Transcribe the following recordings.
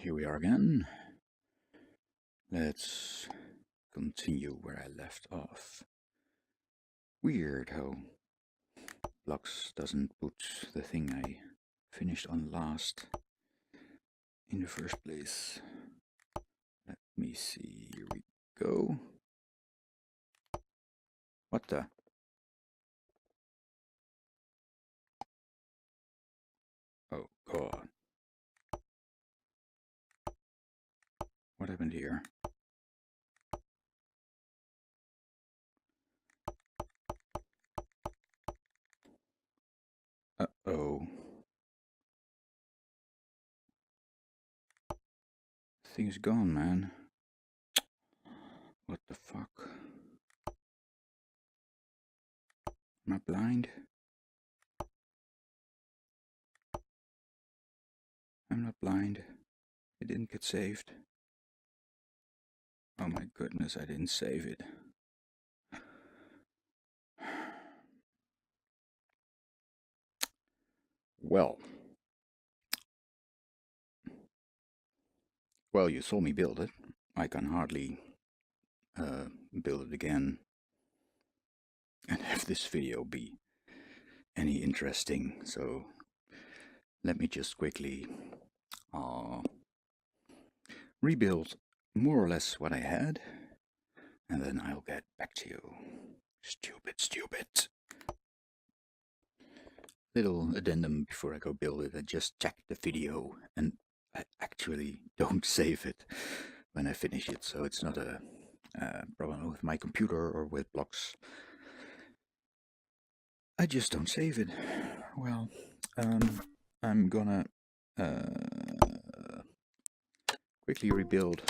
here we are again. Let's continue where I left off. Weird how Blocks doesn't put the thing I finished on last in the first place. Let me see, here we go. What the? Oh god. What happened here? Uh-oh. Thing's gone, man. What the fuck? Am I blind? I'm not blind. It didn't get saved. Oh my goodness, I didn't save it. Well, you saw me build it. I can hardly build it again and have this video be any interesting. So let me just quickly rebuild more or less what I had, and then I'll get back to you. Stupid. Little addendum before I go build it. I just checked the video and I actually don't save it when I finish it, so it's not a problem with my computer or with Blocks. I just don't save it. Well, I'm gonna quickly rebuild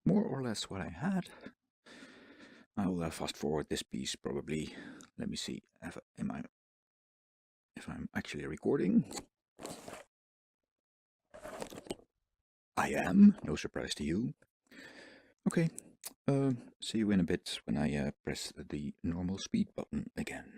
more or less what I had. I'll fast forward this piece probably. Let me see if I'm actually recording. I am, no surprise to you. Okay, see you in a bit when I press the normal speed button again.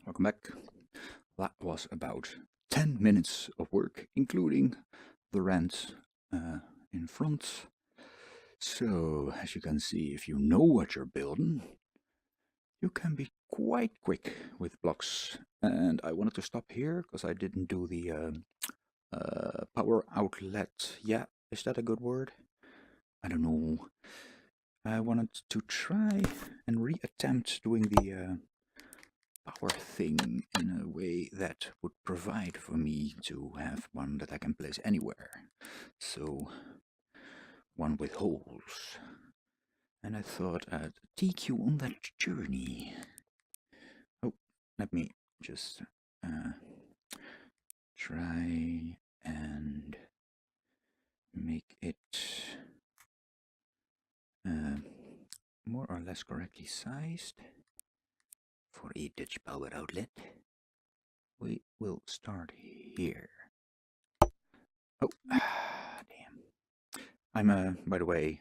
Welcome back. That was about 10 minutes of work, including the rent in front. So, as you can see, if you know what you're building, you can be quite quick with Blocks. And I wanted to stop here because I didn't do the power outlet. Yeah, is that a good word? I don't know. I wanted to try and reattempt doing the power thing in a way that would provide for me to have one that I can place anywhere. So, one with holes. And I thought I'd take you on that journey. Oh, let me just try and make it more or less correctly sized for a Dutch power outlet. we will start here. Oh, damn. I'm, by the way,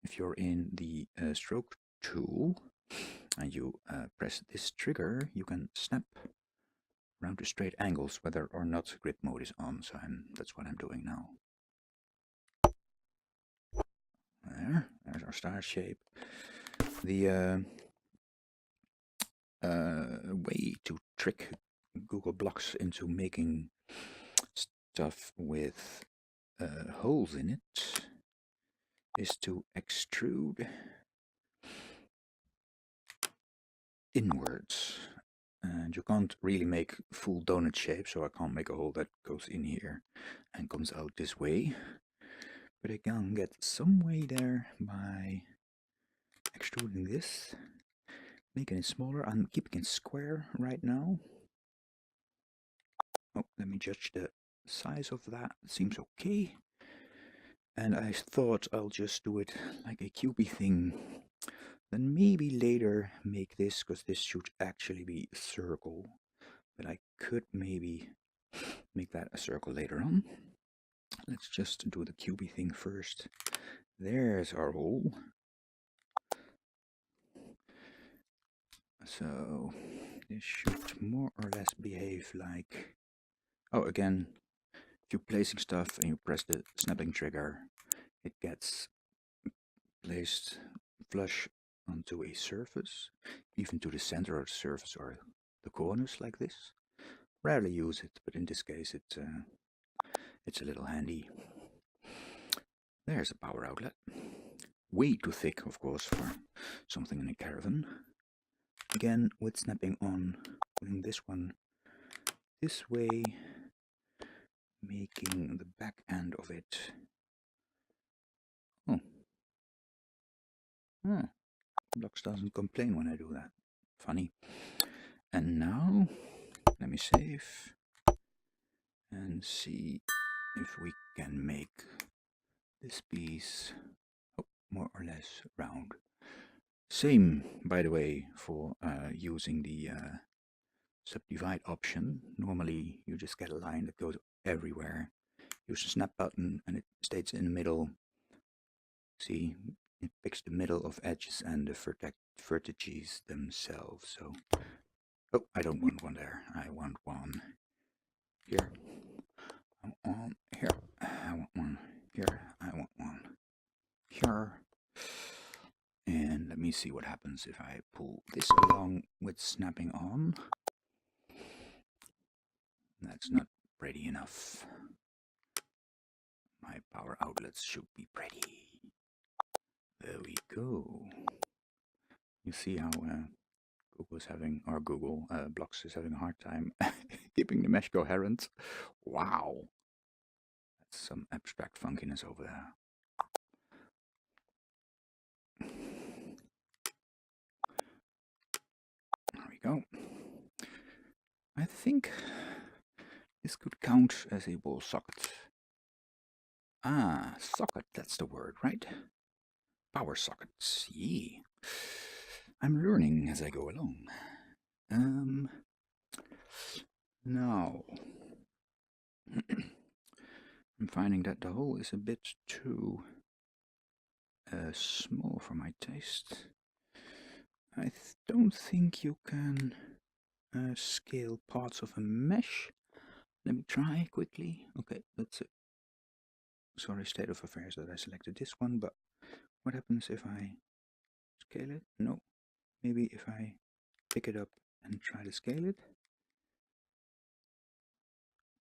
if you're in the stroke tool and you press this trigger, you can snap around to straight angles whether or not grip mode is on. So that's what I'm doing now. There's our star shape. The way to trick Google Blocks into making stuff with holes in it is to extrude inwards. And you can't really make full donut shape, so I can't make a hole that goes in here and comes out this way. But I can get some way there by extruding this, making it smaller. I'm keeping it square right now. Oh, let me judge the size of that. It seems okay. And I thought I'll just do it like a cubey thing. Then maybe later make this, because this should actually be a circle. But I could maybe make that a circle later on. Let's just do the cubey thing first. There's our hole. So this should more or less behave like... Oh, again, if you're placing stuff and you press the snapping trigger, it gets placed flush onto a surface, even to the center of the surface or the corners like this. Rarely use it, but in this case it's a little handy. There's a power outlet. Way too thick, of course, for something in a caravan. Again, with snapping on, putting this one this way, making the back end of it. Oh. Blocks doesn't complain when I do that. Funny. And now, let me save and see if we can make this piece more or less round. Same, by the way, for using the subdivide option. Normally you just get a line that goes everywhere. Use the snap button and it stays in the middle. See, it picks the middle of edges and the vertices themselves. So, oh, I don't want one there. I want one here. I want one here. I want one here. I want one here. And let me see what happens if I pull this along with snapping on. That's not pretty enough. My power outlets should be pretty. There we go. You see how Google's having, or Google Blocks is having a hard time keeping the mesh coherent. Wow. That's some abstract funkiness over there. There we go. I think this could count as a wall socket. Ah, socket, that's the word, right? Power sockets, yeah. I'm learning as I go along. Now, I'm finding that the hole is a bit too small for my taste. I don't think you can scale parts of a mesh. Let me try quickly. Okay, that's it. Sorry, state of affairs that I selected this one, but what happens if I scale it? No. Maybe if I pick it up and try to scale it.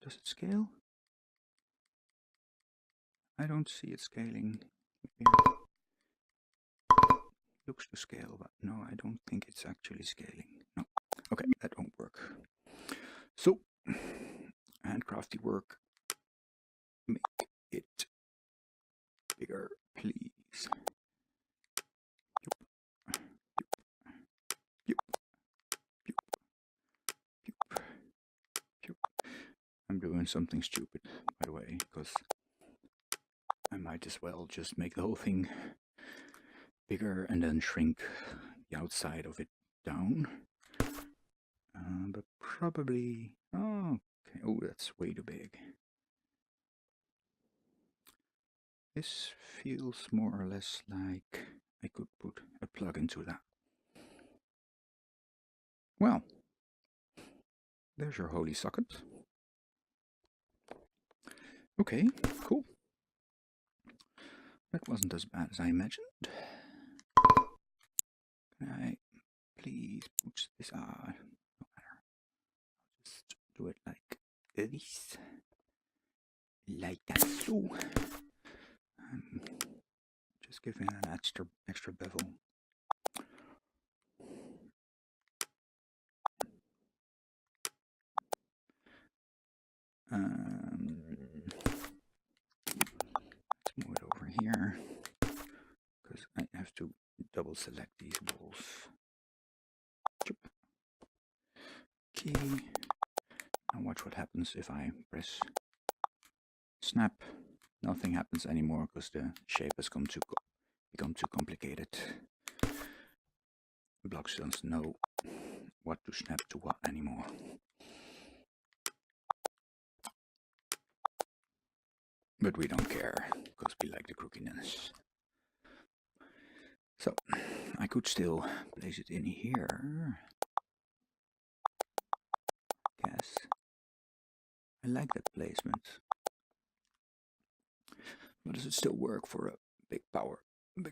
Does it scale? I don't see it scaling. Looks to scale, but no, I don't think it's actually scaling. No. Okay, that won't work. So, handcrafty work. Make it bigger, please. I'm doing something stupid, by the way, because I might as well just make the whole thing bigger and then shrink the outside of it down. But probably... Oh, okay. Oh, that's way too big. This feels more or less like I could put a plug into that. Well, there's your holy socket. Okay, cool. That wasn't as bad as I imagined. Can I please put this on? No matter. Just do it like this. Like that. So. Just giving an extra bevel. Let's move it over here because I have to double select these walls. Okay. Now watch what happens if I press snap. Nothing happens anymore because the shape has become too complicated. The blocks don't know what to snap to what anymore. But we don't care because we like the crookiness. So I could still place it in here. Yes, I like that placement. But does it still work for a big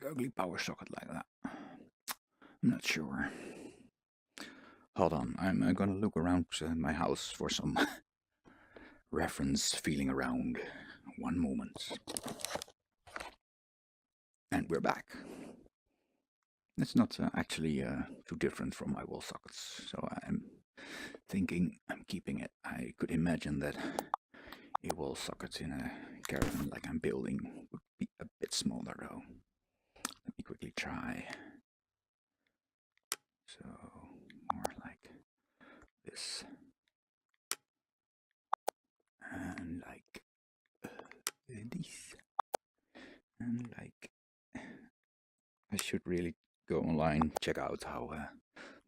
ugly power socket like that? I'm not sure. Hold on, I'm gonna look around my house for some reference feeling around. One moment. And we're back. It's not actually too different from my wall sockets, so I'm thinking I'm keeping it. I could imagine that a wall socket in a caravan like I'm building would be a bit smaller though. Let me quickly try. So, more like this. And like this. And like... I should really go online, check out how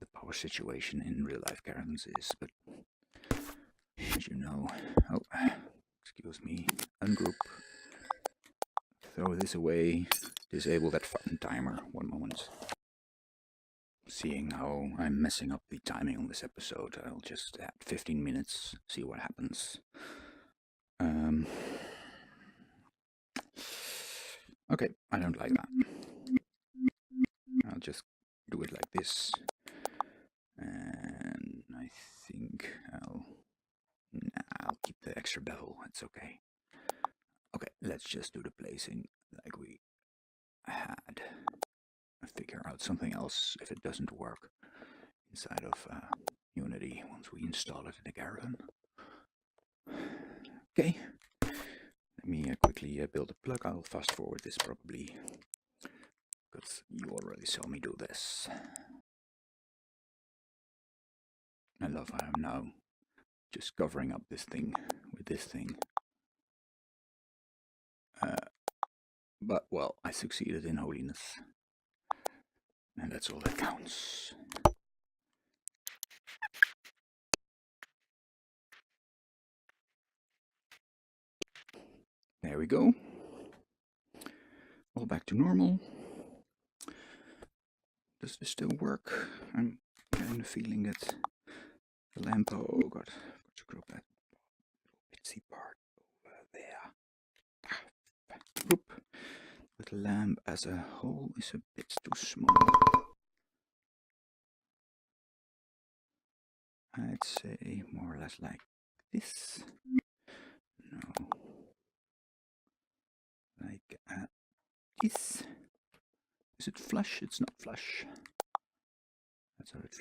the power situation in real life caravans is, but as you know... Oh, excuse me. Ungroup. Throw this away. Disable that fucking timer. One moment. Seeing how I'm messing up the timing on this episode, I'll just add 15 minutes, see what happens. Okay, I don't like that. I'll just do it like this. And I think I'll keep the extra bevel, it's okay. Okay, let's just do the placing like we had. Figure out something else if it doesn't work inside of Unity once we install it in the caravan. Okay, let me quickly build a plug. I'll fast forward this probably because you already saw me do this. I love how I'm now just covering up this thing with this thing. But, well, I succeeded in holiness. And that's all that counts. There we go. All back to normal. Does this still work? I'm getting the feeling that the lamp... Oh god, to group that bitsy part over there. Whoop. The lamp as a whole is a bit too small. I'd say more or less like this. No. Like this. Is it flush? It's not flush. That's how it's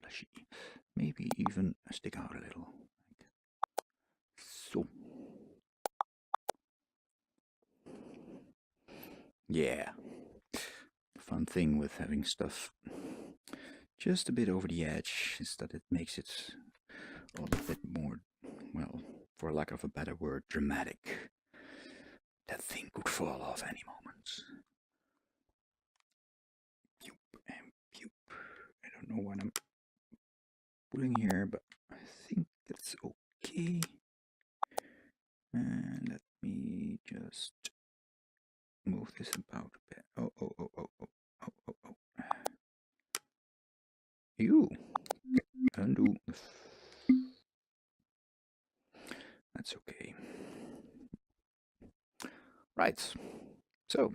flushy. Maybe even stick out a little. Like so. Yeah. The fun thing with having stuff just a bit over the edge is that it makes it a little bit more, well, for lack of a better word, dramatic. That thing could fall off any moment. Pew and pew. I don't know what I'm pulling here, but I think that's okay. And let me just move this about a bit. Oh. You undo. That's okay. Right. So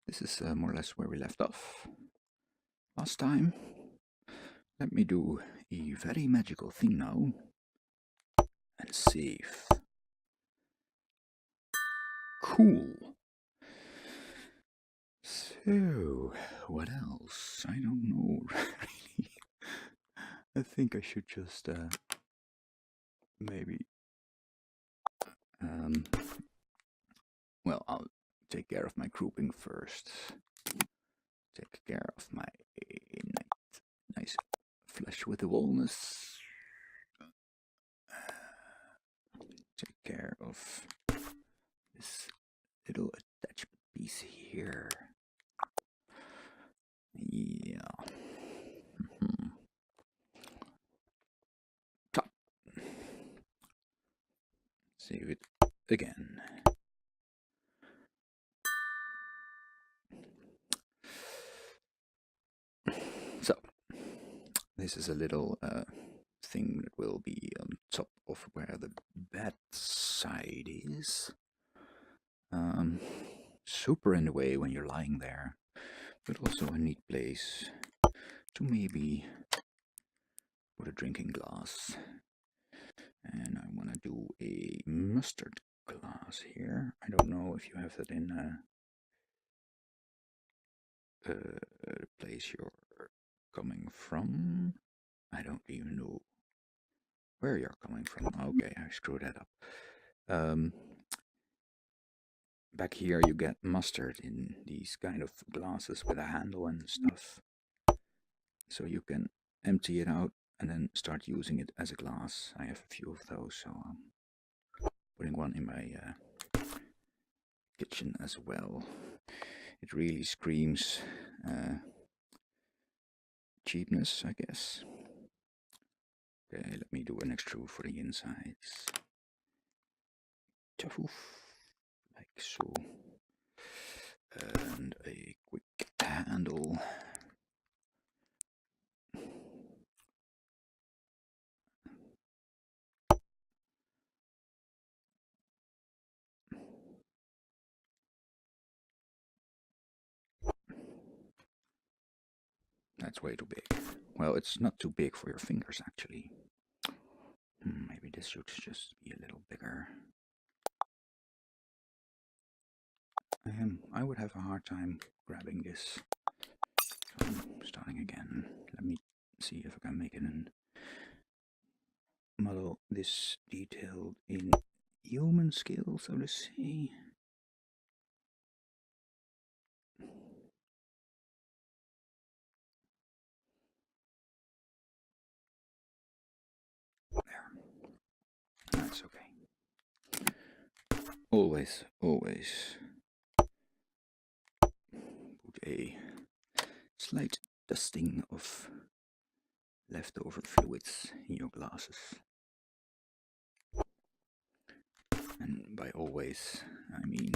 this is more or less where we left off last time. Let me do a very magical thing now and save. Cool. So, what else? I don't know, really. I think I should just maybe well, I'll take care of my grouping first. Take care of my nice flesh with the walnuts. Take care of this little attachment piece here. Yeah. Top. Save it again. So, this is a little thing that will be on top of where the bed side is. Super in the way when you're lying there, but also a neat place to maybe put a drinking glass. And I want to do a mustard glass here. I don't know if you have that in the place you're coming from. I don't even know where you're coming from. Okay, I screwed that up. Back here you get mustard in these kind of glasses with a handle and stuff. So you can empty it out and then start using it as a glass. I have a few of those, so I'm putting one in my kitchen as well. It really screams cheapness, I guess. Okay, let me do an extrude for the insides. Like so. And a quick handle. That's way too big. Well, it's not too big for your fingers, actually. Maybe this should just be a little bigger. I would have a hard time grabbing this. So I'm starting again. Let me see if I can make it and model this detailed in human scale, so to say. There. That's okay. Always put a slight dusting of leftover fluids in your glasses. And by always, I mean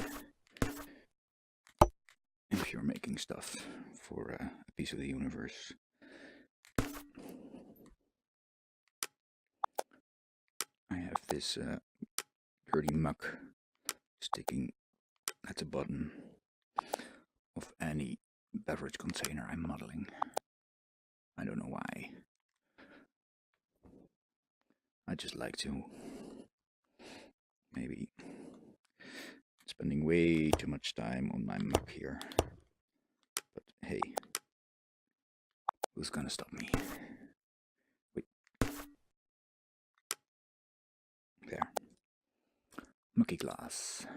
if you're making stuff for a piece of the universe. I have this dirty muck sticking at the bottom of any beverage container I'm modeling. I don't know why. I just like to. Maybe spending way too much time on my muck here. But hey, who's gonna stop me? Wait. There. Mucky glass.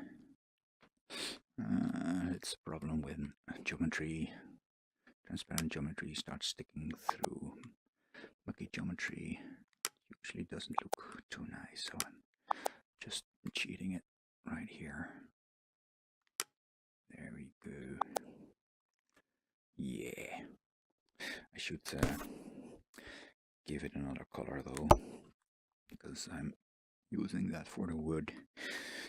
It's a problem when geometry, transparent geometry starts sticking through. Mucky geometry usually doesn't look too nice, so I'm just cheating it right here. There we go. Yeah. I should give it another color though, because I'm using that for the wood.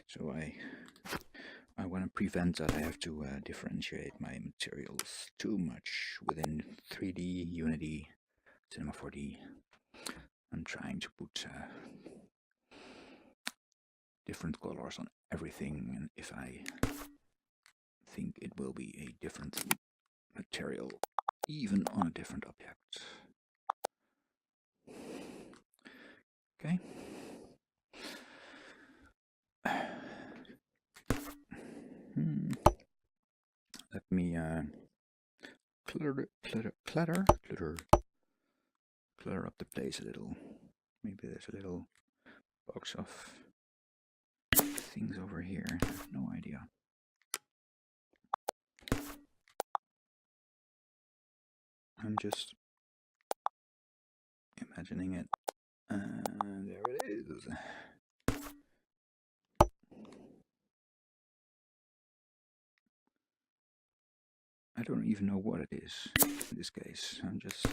So I want to prevent that I have to differentiate my materials too much within 3D, Unity, Cinema 4D. I'm trying to put different colors on everything, and if I think it will be a different material even on a different object. Okay. Let me clutter up the place a little. Maybe there's a little box of things over here. I have no idea. I'm just imagining it. There it is. I don't even know what it is in this case. I'm just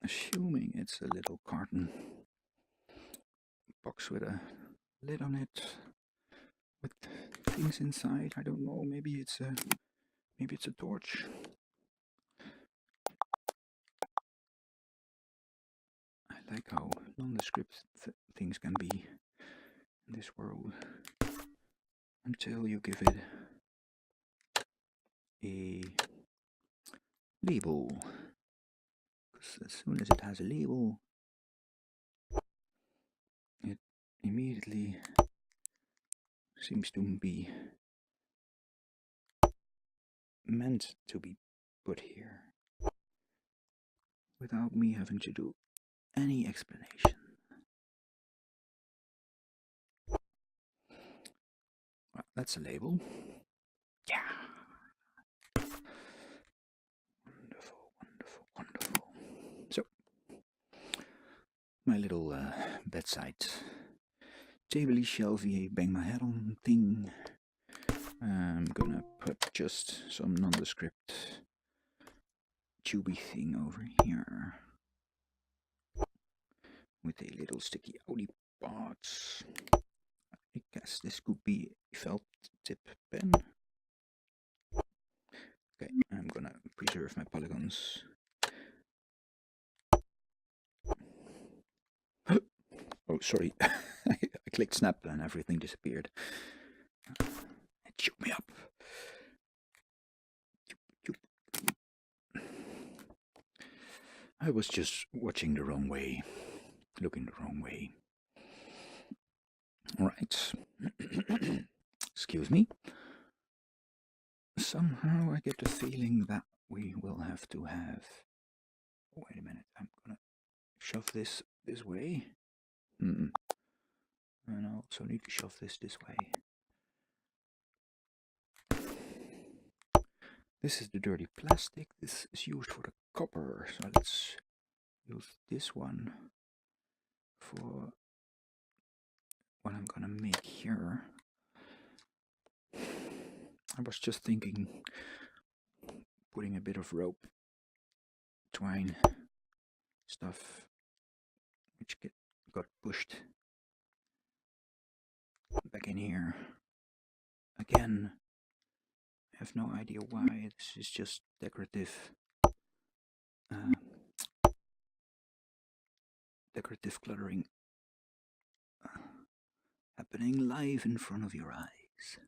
assuming it's a little carton box with a lid on it with things inside. I don't know. Maybe it's a torch. I like how nondescript things can be in this world until you give it a label. Because as soon as it has a label, it immediately seems to be meant to be put here without me having to do any explanation. Well, that's a label. Yeah. Wonderful, wonderful, wonderful. So, my little bedside tabley shelvy bang my head on thing. I'm gonna put just some nondescript tubey thing over here with a little sticky outy parts. I guess this could be a felt tip pen. Okay, I'm gonna preserve my polygons. Oh, sorry. I clicked snap and everything disappeared. It choked me up. I was just watching the wrong way, looking the wrong way. Alright. Excuse me. Somehow I get the feeling that we will have to have... Wait a minute, I'm gonna shove this way. And I also need to shove this way. This is the dirty plastic. This is used for the copper. So let's use this one for what I'm gonna make here. I was just thinking putting a bit of rope, twine stuff, which got pushed back in here. Again, I have no idea why. This is just decorative. Decorative cluttering happening live in front of your eyes.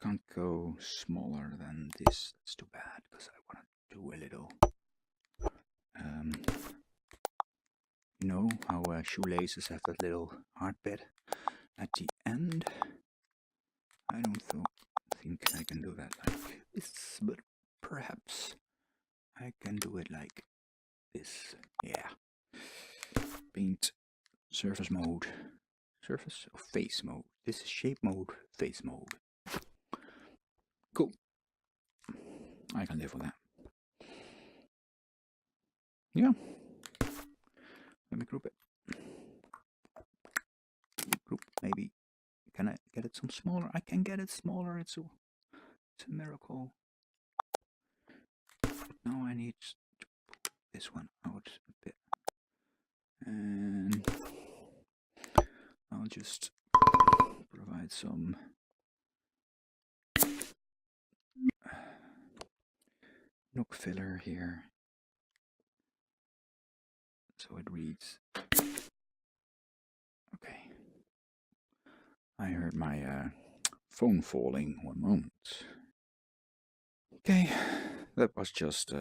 I can't go smaller than this. That's too bad because I want to do a little. You know how shoelaces have that little hard bit at the end? I don't think I can do that like this, but perhaps I can do it like this. Yeah. Paint surface mode. Surface or face mode. This is shape mode, face mode. Cool. I can live with that. Yeah. Let me group it. Maybe can I get it some smaller? I can get it smaller. It's a miracle. Now I need to pull this one out a bit, and I'll just provide some nook filler here, so it reads. Okay. I heard my phone falling. One moment. Okay, that was just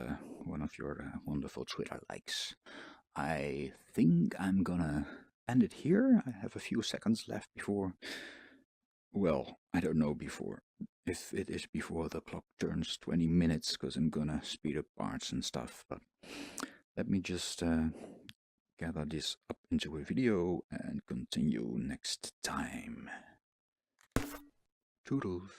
one of your wonderful Twitter likes. I think I'm gonna end it here. I have a few seconds left before. Well, I don't know before. If it is before the clock turns 20 minutes, because I'm gonna speed up parts and stuff. But let me just gather this up into a video and continue next time. Toodles.